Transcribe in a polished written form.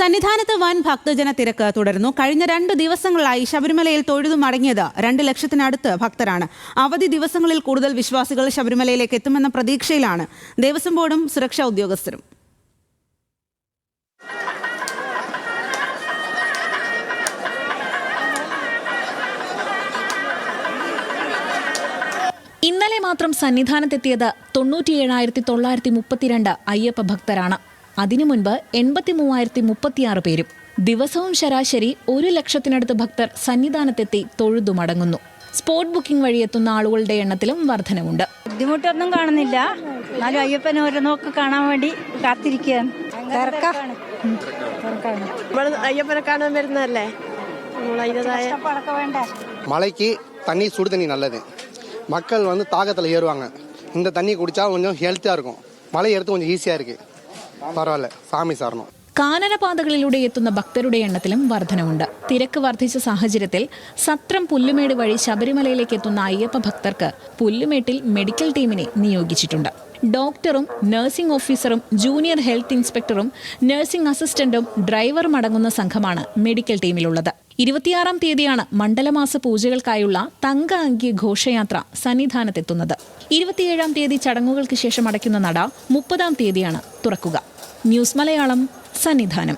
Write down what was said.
സന്നിധാനത്ത് വൻ ഭക്തജന തിരക്ക് തുടരുന്നു. കഴിഞ്ഞ 2 ദിവസങ്ങളായി ശബരിമലയിൽ തൊഴുതു മടങ്ങിയത് 2 ലക്ഷത്തിനടുത്ത് ഭക്തരാണ്. അവധി ദിവസങ്ങളിൽ കൂടുതൽ വിശ്വാസികൾ ശബരിമലയിലേക്ക് എത്തുമെന്ന പ്രതീക്ഷയിലാണ് ദേവസ്വം ബോർഡും സുരക്ഷാ ഉദ്യോഗസ്ഥരും. ഇന്നലെ മാത്രം സന്നിധാനത്തെത്തിയത് 97,932 അയ്യപ്പ ഭക്തരാണ്. അതിനു മുൻപ് 83,036 പേരും. ദിവസവും ശരാശരി 1 ലക്ഷത്തിനടുത്ത് ഭക്തർ സന്നിധാനത്തെത്തി തൊഴുതു മടങ്ങുന്നു. സ്പോട്ട് ബുക്കിംഗ് വഴി എത്തുന്ന ആളുകളുടെ എണ്ണത്തിലും വർധനവുണ്ട്. ബുദ്ധിമുട്ടൊന്നും കാണുന്നില്ല. എന്നാലും അയ്യപ്പനെ ഓരോന്നൊക്കെ കാണാൻ വേണ്ടി കാത്തിരിക്കുകയാണ്. അയ്യപ്പനെ കാണാൻ വരുന്നതല്ലേ. மழைக்கு தண்ணி சுடு தண்ணி நல்லது. மக்கள் தாகத்தில் ஏறுவாங்க. இந்த தண்ணி குடிச்சா கொஞ்சம் ஹெல்த்தியாக இருக்கும். மழை எடுத்து கொஞ்சம் ஈஸியாக இருக்கு. പരവായില്ല, സ്വാമി സാറിനോ. കാനനപാതകളിലൂടെ എത്തുന്ന ഭക്തരുടെ എണ്ണത്തിലും വർധനവുണ്ട്. തിരക്ക് വർദ്ധിച്ച സാഹചര്യത്തിൽ സത്രം പുല്ലുമേട് വഴി ശബരിമലയിലേക്ക് എത്തുന്ന അയ്യപ്പ ഭക്തർക്ക് പുല്ലുമേട്ടിൽ മെഡിക്കൽ ടീമിനെ നിയോഗിച്ചിട്ടുണ്ട്. ഡോക്ടറും നഴ്സിംഗ് ഓഫീസറും ജൂനിയർ ഹെൽത്ത് ഇൻസ്പെക്ടറും നഴ്സിംഗ് അസിസ്റ്റന്റും ഡ്രൈവറും അടങ്ങുന്ന സംഘമാണ് മെഡിക്കൽ ടീമിലുള്ളത്. 26-ാം തീയതിയാണ് മണ്ഡലമാസ പൂജകൾക്കായുള്ള തങ്ക അങ്കി ഘോഷയാത്ര സന്നിധാനത്തെത്തുന്നത്. 27-ാം തീയതി ചടങ്ങുകൾക്ക് ശേഷം അടയ്ക്കുന്ന നട 30-ാം തീയതിയാണ് തുറക്കുക. ന്യൂസ് മലയാളം, സന്നിധാനം.